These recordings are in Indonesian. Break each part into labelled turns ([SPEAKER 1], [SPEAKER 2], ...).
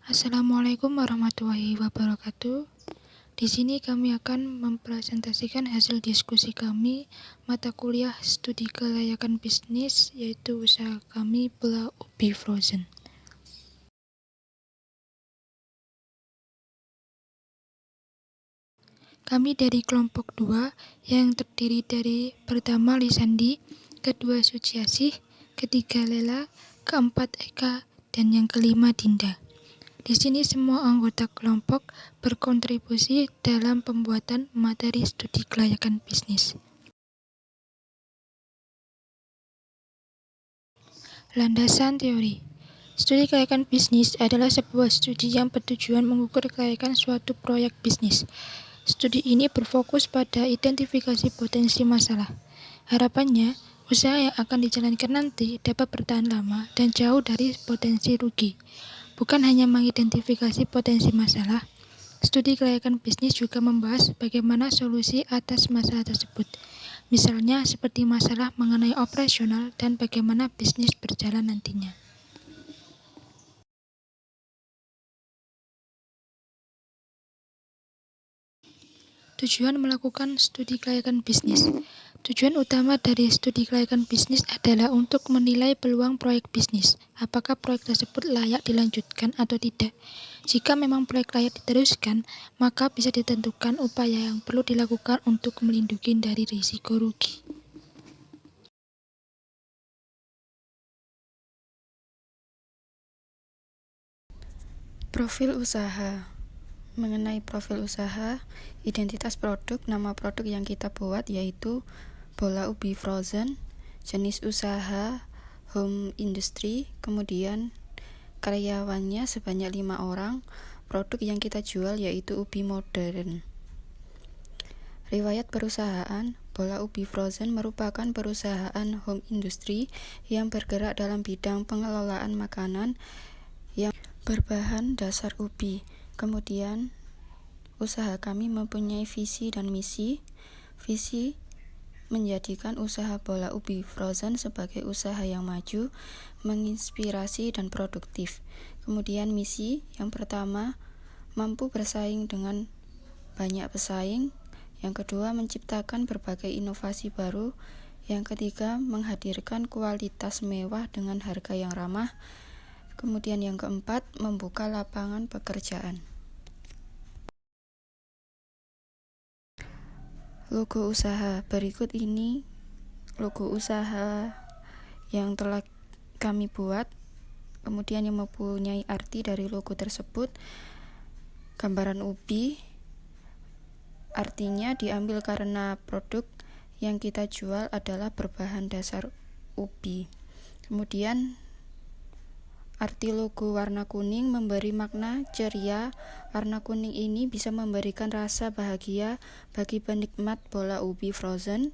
[SPEAKER 1] Assalamualaikum warahmatullahi wabarakatuh. Di sini kami akan mempresentasikan hasil diskusi kami mata kuliah studi kelayakan bisnis, yaitu usaha kami Bola Ubi Frozen. Kami dari kelompok 2 yang terdiri dari pertama Lisandi, kedua Suciasih, ketiga Lela, keempat Eka, dan yang kelima Dinda. Di sini semua anggota kelompok berkontribusi dalam pembuatan materi studi kelayakan bisnis. Landasan teori. Studi kelayakan bisnis adalah sebuah studi yang bertujuan mengukur kelayakan suatu proyek bisnis. Studi ini berfokus pada identifikasi potensi masalah. Harapannya, usaha yang akan dijalankan nanti dapat bertahan lama dan jauh dari potensi rugi. Bukan hanya mengidentifikasi potensi masalah, studi kelayakan bisnis juga membahas bagaimana solusi atas masalah tersebut. Misalnya seperti masalah mengenai operasional dan bagaimana bisnis berjalan nantinya. Tujuan melakukan studi kelayakan bisnis. Tujuan utama dari studi kelayakan bisnis adalah untuk menilai peluang proyek bisnis. Apakah proyek tersebut layak dilanjutkan atau tidak? Jika memang proyek layak diteruskan, maka bisa ditentukan upaya yang perlu dilakukan untuk melindungi dari risiko rugi.
[SPEAKER 2] Profil usaha. Mengenai profil usaha, identitas produk, nama produk yang kita buat yaitu Bola Ubi Frozen, jenis usaha home industry, kemudian karyawannya sebanyak 5 orang, produk yang kita jual yaitu ubi modern. Riwayat perusahaan, Bola Ubi Frozen merupakan perusahaan home industry yang bergerak dalam bidang pengelolaan makanan yang berbahan dasar ubi. Kemudian, usaha kami mempunyai visi dan misi. Visi menjadikan usaha Bola Ubi Frozen sebagai usaha yang maju, menginspirasi dan produktif. Kemudian misi yang pertama, mampu bersaing dengan banyak pesaing. Yang kedua, menciptakan berbagai inovasi baru. Yang ketiga, menghadirkan kualitas mewah dengan harga yang ramah. Kemudian yang keempat, membuka lapangan pekerjaan. Logo usaha. Berikut ini logo usaha yang telah kami buat, kemudian yang mempunyai arti dari logo tersebut. Gambaran ubi, artinya diambil karena produk yang kita jual adalah berbahan dasar ubi. Kemudian arti logo warna kuning memberi makna ceria. Warna kuning ini bisa memberikan rasa bahagia bagi penikmat Bola Ubi Frozen.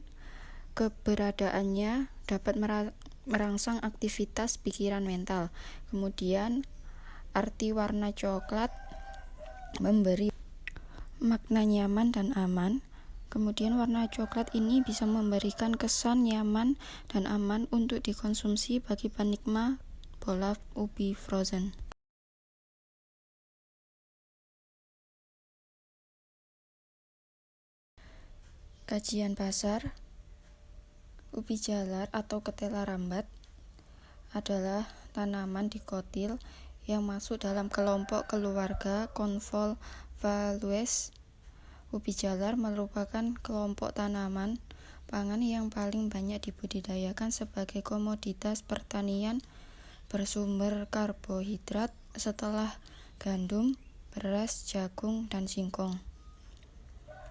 [SPEAKER 2] Keberadaannya dapat merangsang aktivitas pikiran mental. Kemudian arti warna coklat memberi makna nyaman dan aman. Kemudian warna coklat ini bisa memberikan kesan nyaman dan aman untuk dikonsumsi bagi penikmat Bola Ubi Frozen. Kajian pasar. Ubi jalar atau ketela rambat adalah tanaman dikotil yang masuk dalam kelompok keluarga Convolvuluaceae. Ubi jalar merupakan kelompok tanaman pangan yang paling banyak dibudidayakan sebagai komoditas pertanian bersumber karbohidrat setelah gandum, beras, jagung, dan singkong.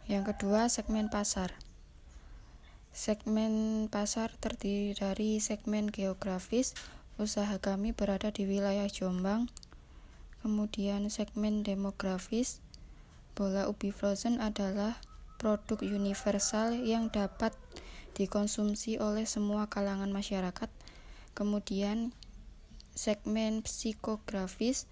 [SPEAKER 2] Yang kedua, segmen pasar. Segmen pasar terdiri dari segmen geografis. Usaha kami berada di wilayah Jombang. Kemudian segmen demografis. Bola Ubi Frozen adalah produk universal yang dapat dikonsumsi oleh semua kalangan masyarakat. Kemudian segmen psikografis,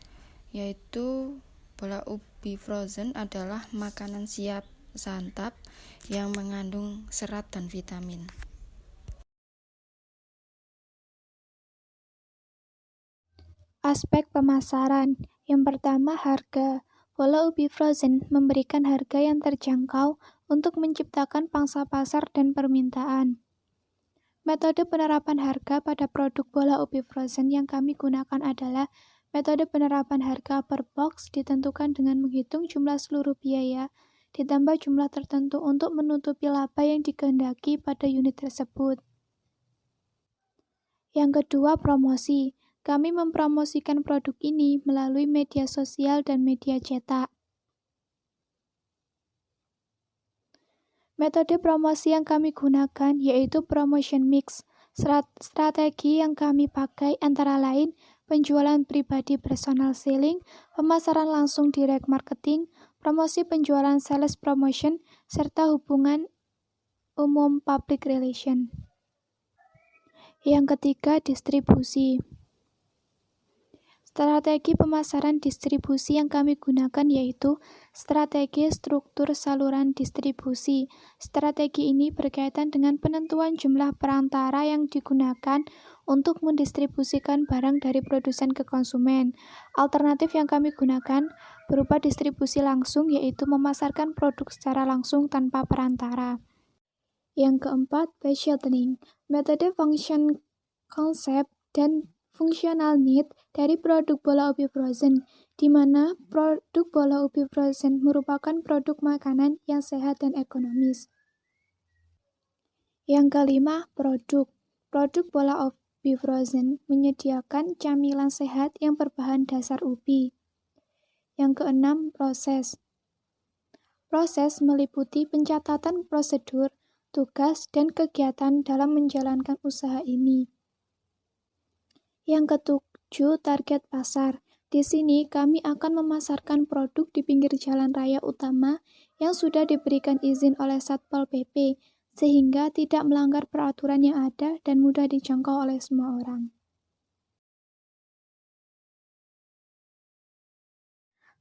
[SPEAKER 2] yaitu Bola Ubi Frozen adalah makanan siap santap yang mengandung serat dan vitamin.
[SPEAKER 3] Aspek pemasaran, Yang pertama, harga. Bola ubi frozen memberikan harga yang terjangkau untuk menciptakan pangsa pasar dan permintaan. Metode penerapan harga pada produk bola ubi frozen yang kami gunakan adalah metode penerapan harga per box ditentukan dengan menghitung jumlah seluruh biaya ditambah jumlah tertentu untuk menutupi laba yang dikehendaki pada unit tersebut. Yang kedua, promosi. Kami mempromosikan produk ini melalui media sosial dan media cetak. Metode promosi yang kami gunakan yaitu promotion mix. Strategi yang kami pakai antara lain penjualan pribadi personal selling, pemasaran langsung direct marketing, promosi penjualan sales promotion, serta hubungan umum public relation. Yang ketiga, distribusi. Strategi pemasaran distribusi yang kami gunakan yaitu strategi struktur saluran distribusi. Strategi ini berkaitan dengan penentuan jumlah perantara yang digunakan untuk mendistribusikan barang dari produsen ke konsumen. Alternatif yang kami gunakan berupa distribusi langsung yaitu memasarkan produk secara langsung tanpa perantara. Yang keempat, positioning. Metode function konsep dan fungsional need dari produk bola ubi frozen, di mana produk bola ubi frozen merupakan produk makanan yang sehat dan ekonomis. Yang kelima, produk. Produk bola ubi frozen menyediakan camilan sehat yang berbahan dasar ubi. Yang keenam, proses. Proses meliputi pencatatan prosedur, tugas, dan kegiatan dalam menjalankan usaha ini. Yang ketujuh, target pasar. Di sini kami akan memasarkan produk di pinggir jalan raya utama yang sudah diberikan izin oleh Satpol PP, sehingga tidak melanggar peraturan yang ada dan mudah dijangkau oleh semua orang.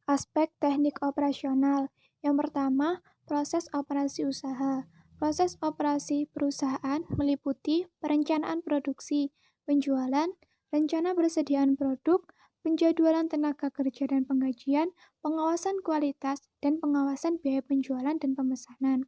[SPEAKER 3] Aspek teknik operasional. Yang pertama, proses operasi usaha. Proses operasi perusahaan meliputi perencanaan produksi, penjualan, rencana persediaan produk, penjadwalan tenaga kerja dan penggajian, pengawasan kualitas, dan pengawasan biaya penjualan dan pemesanan.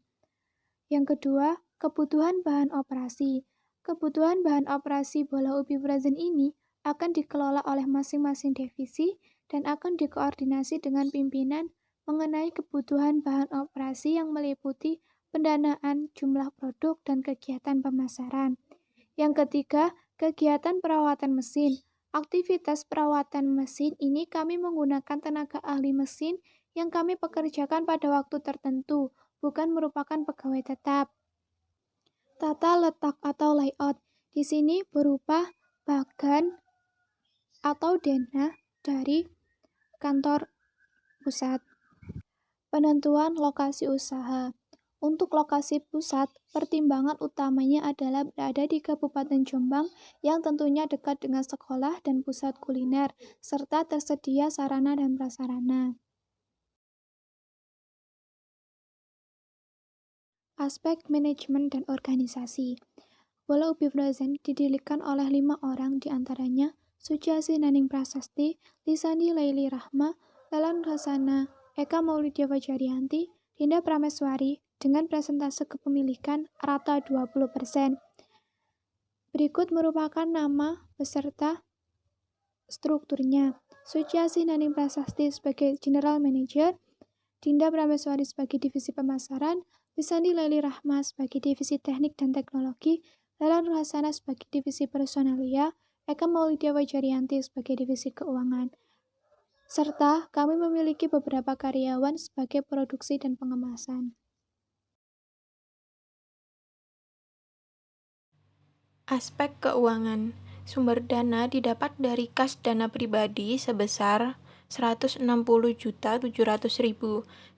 [SPEAKER 3] Yang kedua, kebutuhan bahan operasi. Kebutuhan bahan operasi bola ubi frozen ini akan dikelola oleh masing-masing divisi dan akan dikoordinasi dengan pimpinan mengenai kebutuhan bahan operasi yang meliputi pendanaan, jumlah produk, dan kegiatan pemasaran. Yang ketiga, kegiatan perawatan mesin. Aktivitas perawatan mesin ini kami menggunakan tenaga ahli mesin yang kami pekerjakan pada waktu tertentu, bukan merupakan pegawai tetap. Tata letak atau layout. Di sini berupa bagan atau denah dari kantor pusat. Penentuan lokasi usaha. Untuk lokasi pusat, pertimbangan utamanya adalah berada di Kabupaten Jombang yang tentunya dekat dengan sekolah dan pusat kuliner, serta tersedia sarana dan prasarana. Aspek manajemen dan organisasi. Bola ubi frozen didirikan oleh 5 orang diantaranya Suciasih Naning Prasasti, Lisani Laili Rahma, Lelan Rasana, Eka Maulidia Jarianti, Dinda Prameswari, dengan persentase kepemilikan rata 20%. Berikut merupakan nama beserta strukturnya. Suciasih Naning Prasasti sebagai General Manager, Dinda Prameswari sebagai Divisi Pemasaran, Lisani Laili Rahma sebagai Divisi Teknik dan Teknologi, Lelan Ruhasana sebagai Divisi Personalia, Eka Maulidia Jarianti sebagai Divisi Keuangan. Serta kami memiliki beberapa karyawan sebagai produksi dan pengemasan.
[SPEAKER 4] Aspek keuangan. Sumber dana didapat dari kas dana pribadi sebesar 160.700.000.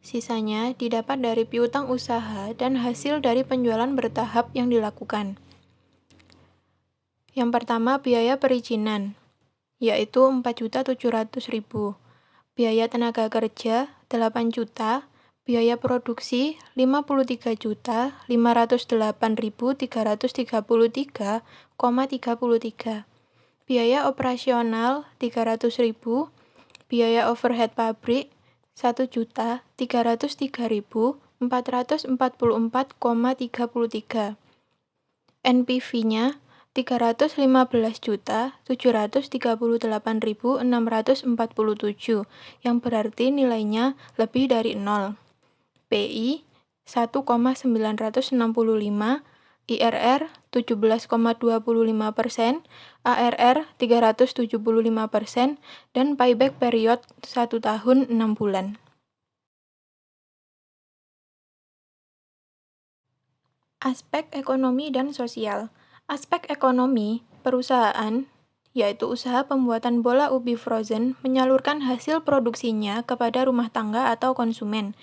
[SPEAKER 4] Sisanya didapat dari piutang usaha dan hasil dari penjualan bertahap yang dilakukan. Yang pertama, biaya perizinan, yaitu 4.700.000. Biaya tenaga kerja 8 juta. Biaya produksi 53.508.333,33. Biaya operasional 300.000. Biaya overhead pabrik 1.303.444,33. NPV-nya 315.738.647, yang berarti nilainya lebih dari 0. PI 1,965, IRR 17,25%, ARR 375%, dan payback period 1 tahun 6 bulan. Aspek ekonomi dan sosial. Aspek ekonomi, perusahaan, yaitu usaha pembuatan bola ubi frozen, menyalurkan hasil produksinya kepada rumah tangga atau konsumen,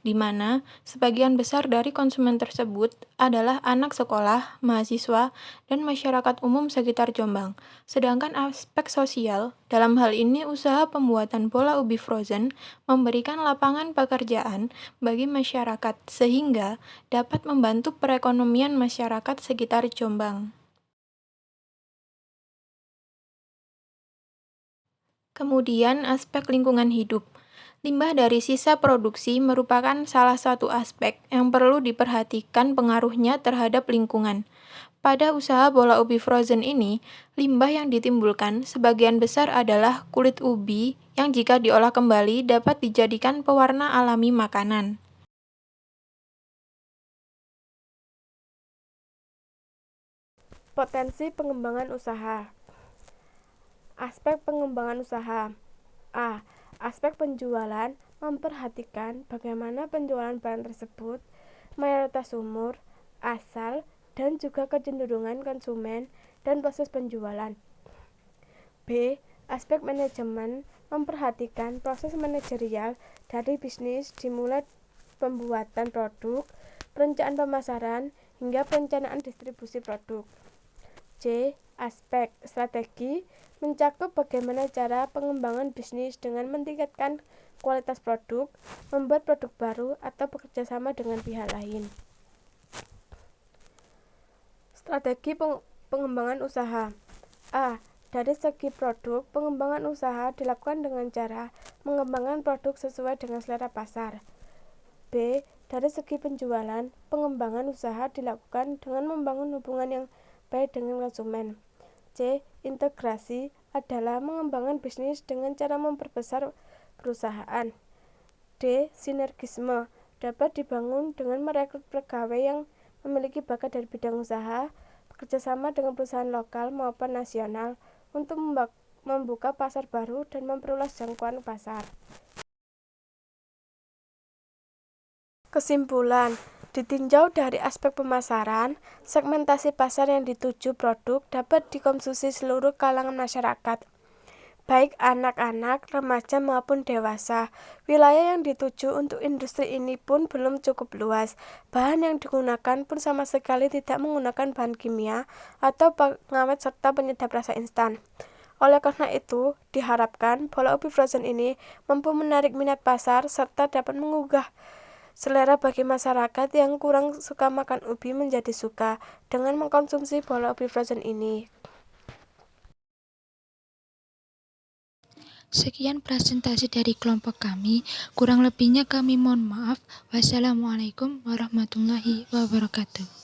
[SPEAKER 4] di mana sebagian besar dari konsumen tersebut adalah anak sekolah, mahasiswa, dan masyarakat umum sekitar Jombang. Sedangkan aspek sosial, dalam hal ini usaha pembuatan bola ubi frozen memberikan lapangan pekerjaan bagi masyarakat sehingga dapat membantu perekonomian masyarakat sekitar Jombang. Kemudian aspek lingkungan hidup. Limbah dari sisa produksi merupakan salah satu aspek yang perlu diperhatikan pengaruhnya terhadap lingkungan. Pada usaha bola ubi frozen ini, limbah yang ditimbulkan sebagian besar adalah kulit ubi yang jika diolah kembali dapat dijadikan pewarna alami makanan.
[SPEAKER 5] Potensi pengembangan usaha. Aspek pengembangan usaha. A. Aspek penjualan memperhatikan bagaimana penjualan barang tersebut, mayoritas umur, asal, dan juga kecenderungan konsumen dan proses penjualan. B. Aspek manajemen memperhatikan proses manajerial dari bisnis dimulai pembuatan produk, perencanaan pemasaran, hingga perencanaan distribusi produk. C. Aspek strategi mencakup bagaimana cara pengembangan bisnis dengan meningkatkan kualitas produk, membuat produk baru, atau bekerja sama dengan pihak lain. Strategi pengembangan usaha. A. Dari segi produk, pengembangan usaha dilakukan dengan cara mengembangkan produk sesuai dengan selera pasar. B. Dari segi penjualan, pengembangan usaha dilakukan dengan membangun hubungan yang baik dengan konsumen. C. Integrasi adalah mengembangkan bisnis dengan cara memperbesar perusahaan. D. Sinergisme dapat dibangun dengan merekrut pegawai yang memiliki bakat dari bidang usaha, bekerjasama dengan perusahaan lokal maupun nasional untuk membuka pasar baru dan memperluas jangkauan pasar. Kesimpulan, ditinjau dari aspek pemasaran, segmentasi pasar yang dituju produk dapat dikonsumsi seluruh kalangan masyarakat, baik anak-anak, remaja maupun dewasa. Wilayah yang dituju untuk industri ini pun belum cukup luas. Bahan yang digunakan pun sama sekali tidak menggunakan bahan kimia atau pengawet serta penyedap rasa instan. Oleh karena itu, diharapkan bola ubi frozen ini mampu menarik minat pasar serta dapat menggugah selera bagi masyarakat yang kurang suka makan ubi menjadi suka dengan mengkonsumsi bola ubi frozen ini.
[SPEAKER 1] Sekian presentasi dari kelompok kami, kurang lebihnya kami mohon maaf. Wassalamualaikum warahmatullahi wabarakatuh.